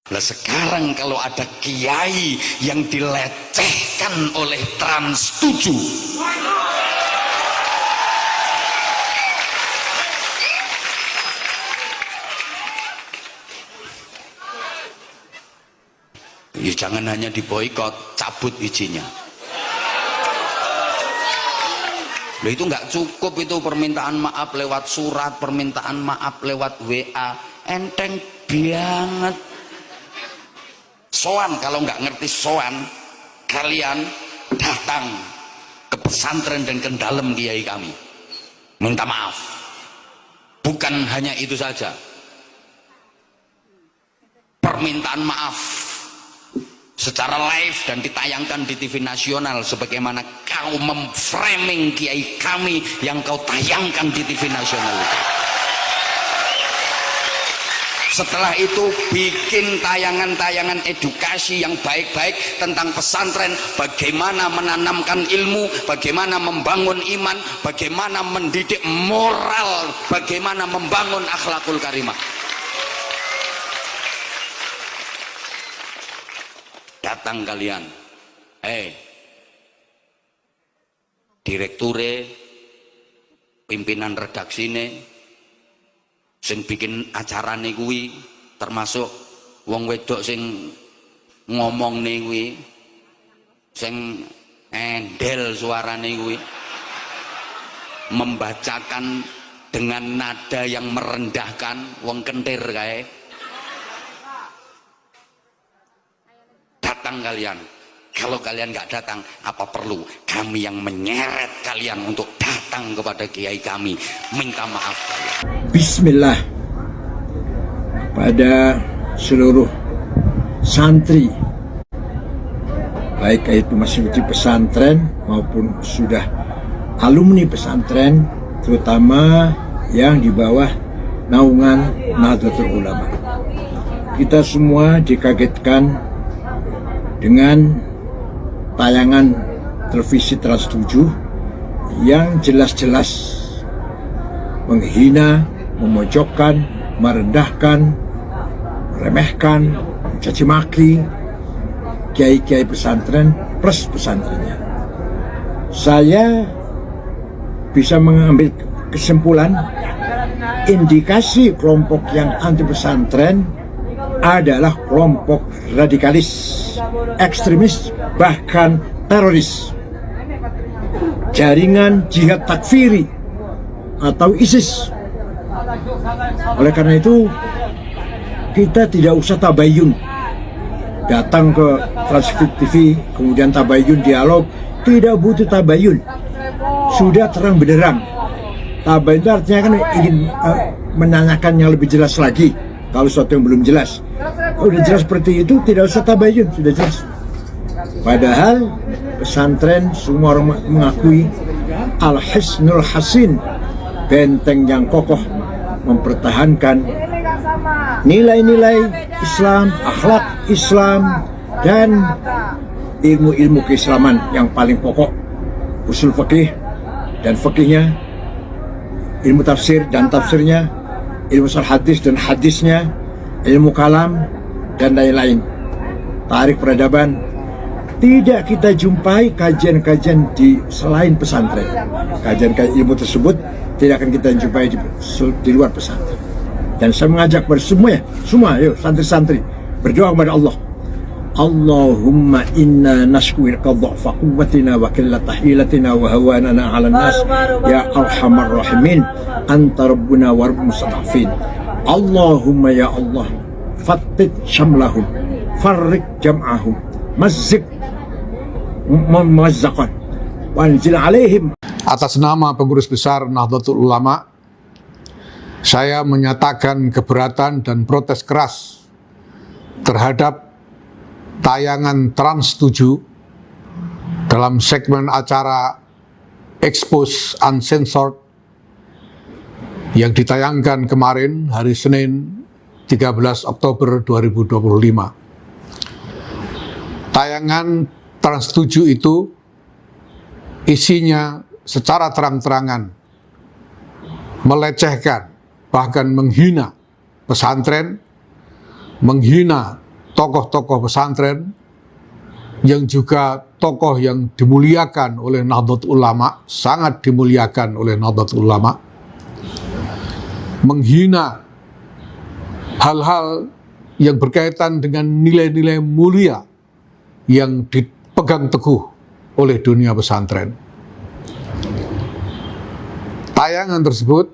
Nah sekarang kalau ada kiai yang dilecehkan oleh Trans 7, ya jangan hanya diboikot, cabut izinnya. Loh itu nggak cukup itu permintaan maaf lewat surat, permintaan maaf lewat WA, enteng banget. Soan, kalau nggak ngerti soan, kalian datang ke pesantren dan ke dalam kiai kami, minta maaf. Bukan hanya itu saja, permintaan maaf secara live dan ditayangkan di TV nasional, sebagaimana kau memframing kiai kami yang kau tayangkan di TV nasional. Setelah itu bikin tayangan-tayangan edukasi yang baik-baik tentang pesantren, bagaimana menanamkan ilmu, bagaimana membangun iman, bagaimana mendidik moral, bagaimana membangun akhlakul karimah. Datang kalian, direkture, pimpinan redaksine, sing bikin acarane kuwi, termasuk wong wedok sing ngomongne kuwi, sing endel suarane kuwi, membacakan dengan nada yang merendahkan, wong kentir kae. Datang kalian. Kalau kalian nggak datang, apa perlu kami yang menyeret kalian untuk datang kepada kiai kami minta maaf kalian? Bismillah kepada seluruh santri, baik itu masih di pesantren maupun sudah alumni pesantren, terutama yang di bawah naungan Nahdlatul Ulama. Kita semua dikagetkan dengan tayangan televisi Trans 7 yang jelas-jelas menghina, memojokkan, merendahkan, meremehkan, mencaci maki kiai-kiai pesantren plus pesantrennya. Saya bisa mengambil kesimpulan indikasi kelompok yang anti pesantren adalah kelompok radikalis, ekstremis, bahkan teroris, jaringan jihad takfiri atau ISIS. Oleh karena itu kita tidak usah tabayun, datang ke Trans TV kemudian tabayun dialog, tidak butuh tabayun, sudah terang benderang. Tabayun itu artinya kan ingin menanyakan yang lebih jelas lagi kalau sesuatu yang belum jelas. Udah jelas seperti itu, tidak usah tabayun, sudah jelas. Padahal pesantren semua orang mengakui Al-Hisnul Hasin, benteng yang kokoh mempertahankan nilai-nilai Islam, akhlak Islam, dan ilmu-ilmu keislaman yang paling pokok, usul fikih dan fikihnya, ilmu tafsir dan tafsirnya, ilmu hadis dan hadisnya, ilmu kalam dan lain-lain, tarikh peradaban. Tidak kita jumpai kajian-kajian di selain pesantren. Kajian-kajian ilmu tersebut tidak akan kita jumpai di luar pesantren. Dan saya mengajak kepada semua, yuk santri-santri, berdoa kepada Allah. Allahumma inna nashkuilka dha'fa quwwatina wa qillata hilatina wa hawanana 'ala nas ya arhamar rahimin anta rabbuna wa rabbul mustad'afin. Allahumma ya Allah fattit syamlahum farrik jam'ahum mazzik memazzaqan wanzil alaihim. Atas nama Pengurus Besar Nahdlatul Ulama, saya menyatakan keberatan dan protes keras terhadap tayangan Trans 7 dalam segmen acara Expose Uncensored yang ditayangkan kemarin hari Senin 13 Oktober 2025. Tayangan Trans 7 itu isinya secara terang-terangan melecehkan, bahkan menghina pesantren, menghina tokoh-tokoh pesantren yang juga tokoh yang dimuliakan oleh Nahdlatul Ulama, sangat dimuliakan oleh Nahdlatul Ulama, menghina hal-hal yang berkaitan dengan nilai-nilai mulia yang dipegang teguh oleh dunia pesantren. Tayangan tersebut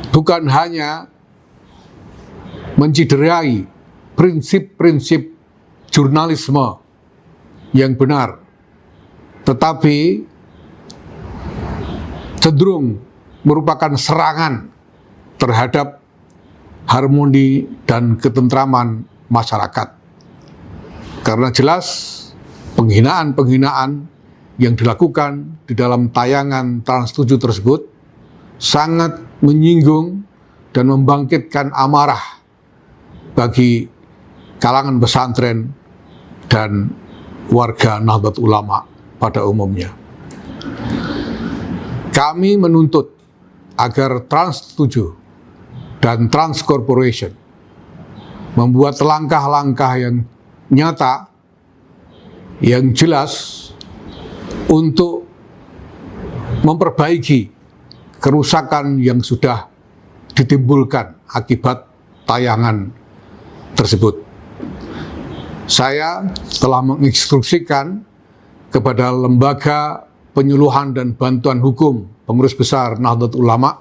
bukan hanya menciderai prinsip-prinsip jurnalisme yang benar, tetapi cenderung merupakan serangan terhadap harmoni dan ketentraman masyarakat. Karena jelas penghinaan-penghinaan yang dilakukan di dalam tayangan Trans 7 tersebut sangat menyinggung dan membangkitkan amarah bagi kalangan pesantren dan warga Nahdlatul Ulama pada umumnya. Kami menuntut agar Trans 7 dan Trans Corporation membuat langkah-langkah yang nyata, yang jelas untuk memperbaiki kerusakan yang sudah ditimbulkan akibat tayangan tersebut. Saya telah menginstruksikan kepada Lembaga Penyuluhan dan Bantuan Hukum Pengurus Besar Nahdlatul Ulama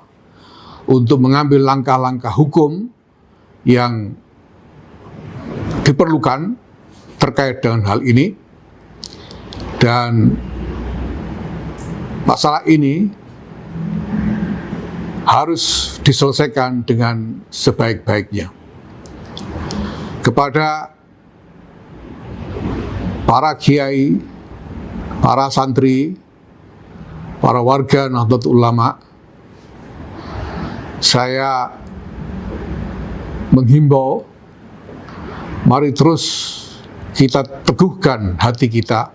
untuk mengambil langkah-langkah hukum yang diperlukan terkait dengan hal ini, dan masalah ini harus diselesaikan dengan sebaik-baiknya. Kepada para kiai, para santri, para warga Nahdlatul Ulama, saya menghimbau, mari terus kita teguhkan hati kita.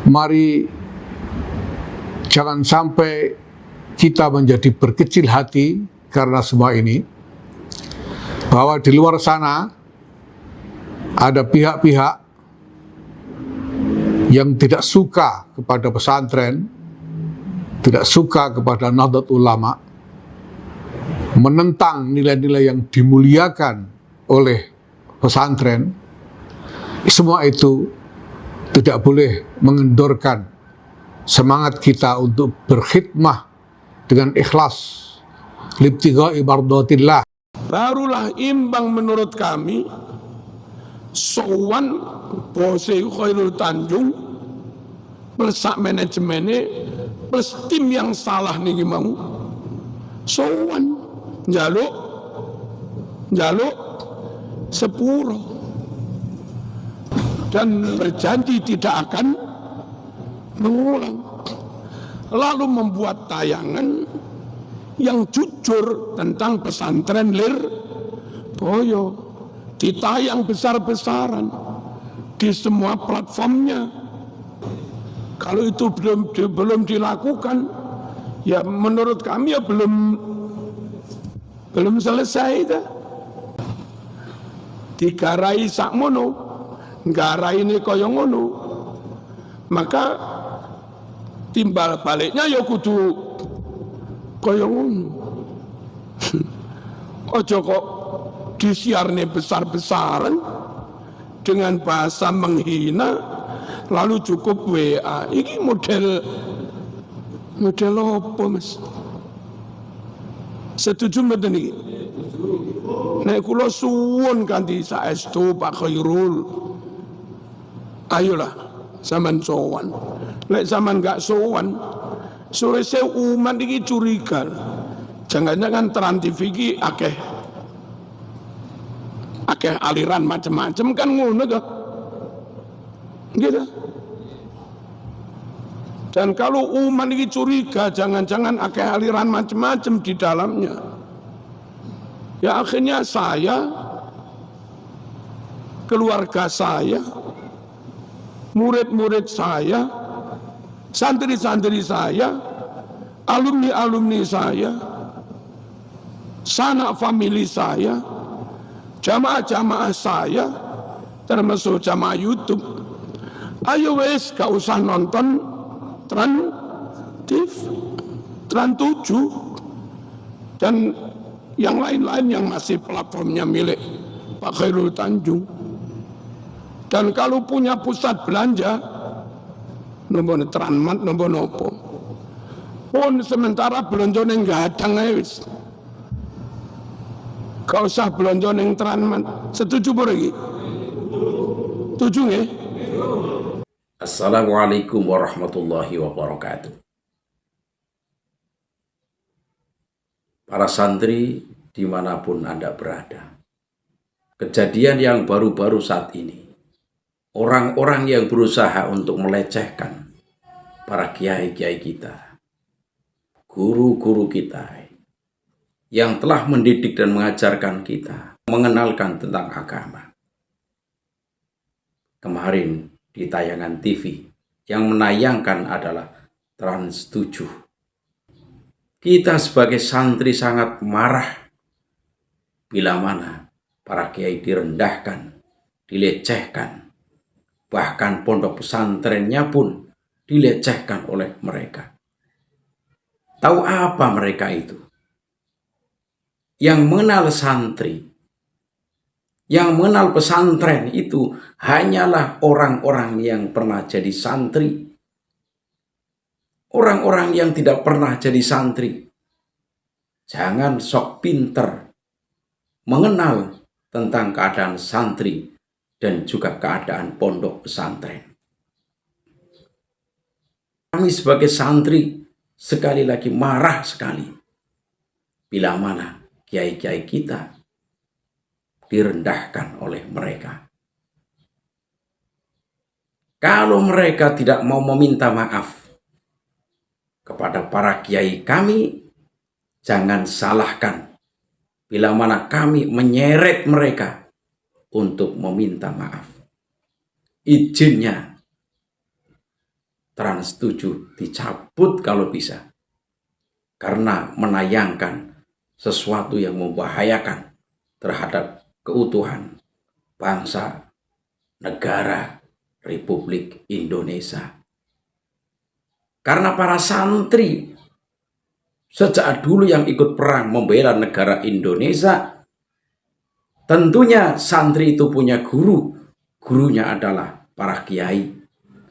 Mari jangan sampai kita menjadi berkecil hati karena semua ini, bahwa di luar sana ada pihak-pihak yang tidak suka kepada pesantren, tidak suka kepada Nahdlatul Ulama, menentang nilai-nilai yang dimuliakan oleh pesantren. Semua itu tidak boleh mengendorkan semangat kita untuk berkhidmah dengan ikhlas libtigha'i mardatillah. Barulah imbang menurut kami sowan bose Khairul Tanjung plus sak manajemennya plus tim yang salah nih mau sowan njaluk sepuro dan berjanji tidak akan mengulang, lalu membuat tayangan yang jujur tentang pesantren Lirboyo, ditayang besar-besaran di semua platformnya. Kalau itu belum dilakukan, ya menurut kami ya belum selesai itu. Digarai sakmono, garai ini kaya ngono, maka timbal baliknya ya kudu kaya ngono. Ojo kok disiarne besar-besaran dengan bahasa menghina, lalu cukup WA. Ini model apa, Mas? Setuju mboten iki? Nek kula suwun kanthi saestu Pak Khairul, ayolah sampean sowan. Nek sampean gak sowan, sore-sore umat iki curiga. Jangan-jangan Trans TV iki akeh aliran macam-macam kan ngono kok. Gitu. Dan kalau umat ini curiga, jangan-jangan akeh aliran macam-macam di dalamnya. Ya akhirnya saya, keluarga saya, murid-murid saya, santri-santri saya, alumni-alumni saya, sanak famili saya, jamaah-jamaah saya, termasuk jamaah YouTube, ayo wes gak usah nonton Trans 7 dan yang lain-lain yang masih platformnya milik Pak Khairul Tanjung. Dan kalau punya pusat belanja, nombor Transmart, nombor nopo, pun sementara belanja neng gadang wis. Gak usah belanja neng Transmart. Setuju lagi? Setuju nggih? Assalamualaikum warahmatullahi wabarakatuh. Para santri dimanapun Anda berada, kejadian yang baru-baru saat ini, orang-orang yang berusaha untuk melecehkan para kiai-kiai kita, guru-guru kita, yang telah mendidik dan mengajarkan kita, mengenalkan tentang agama. Kemarin di tayangan TV yang menayangkan adalah Trans 7. Kita sebagai santri sangat marah bila mana para kiai direndahkan, dilecehkan, bahkan pondok pesantrennya pun dilecehkan oleh mereka. Tahu apa mereka itu? Yang mengenal santri, yang mengenal pesantren itu hanyalah orang-orang yang pernah jadi santri. Orang-orang yang tidak pernah jadi santri, jangan sok pinter mengenal tentang keadaan santri dan juga keadaan pondok pesantren. Kami sebagai santri sekali lagi marah sekali bila mana kiai-kiai kita direndahkan oleh mereka. Kalau mereka tidak mau meminta maaf kepada para kiai kami, jangan salahkan bila mana kami menyeret mereka untuk meminta maaf. Izinnya Trans 7 dicabut kalau bisa, karena menayangkan sesuatu yang membahayakan terhadap keutuhan bangsa negara Republik Indonesia. Karena para santri sejak dulu yang ikut perang membela negara Indonesia, tentunya santri itu punya guru. Gurunya adalah para kiai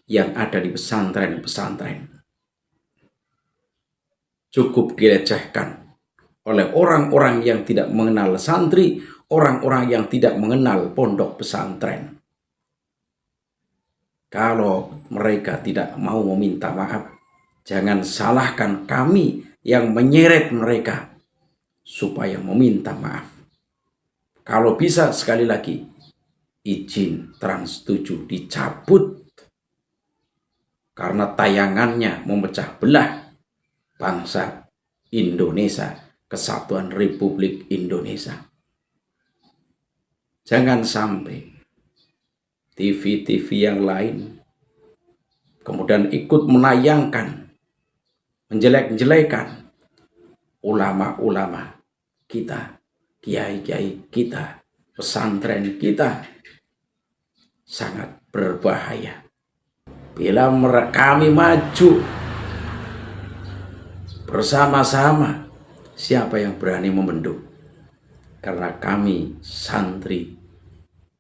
yang ada di pesantren-pesantren. Cukup dilecehkan oleh orang-orang yang tidak mengenal santri, orang-orang yang tidak mengenal pondok pesantren. Kalau mereka tidak mau meminta maaf, jangan salahkan kami yang menyeret mereka supaya meminta maaf. Kalau bisa sekali lagi, izin Trans 7 dicabut karena tayangannya memecah belah bangsa Indonesia, Kesatuan Republik Indonesia. Jangan sampai TV-TV yang lain kemudian ikut menayangkan, menjelek-jelekan ulama-ulama kita, kiai-kiai kita, pesantren kita. Sangat berbahaya. Bila kami maju bersama-sama, siapa yang berani membendung? Karena kami santri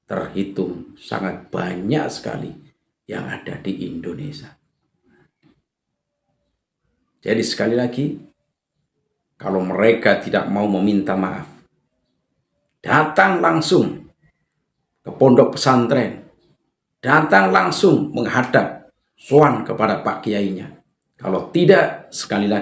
terhitung sangat banyak sekali yang ada di Indonesia. Jadi sekali lagi, kalau mereka tidak mau meminta maaf, datang langsung ke pondok pesantren, datang langsung menghadap sowan kepada Pak Kiainya. Kalau tidak, sekali lagi,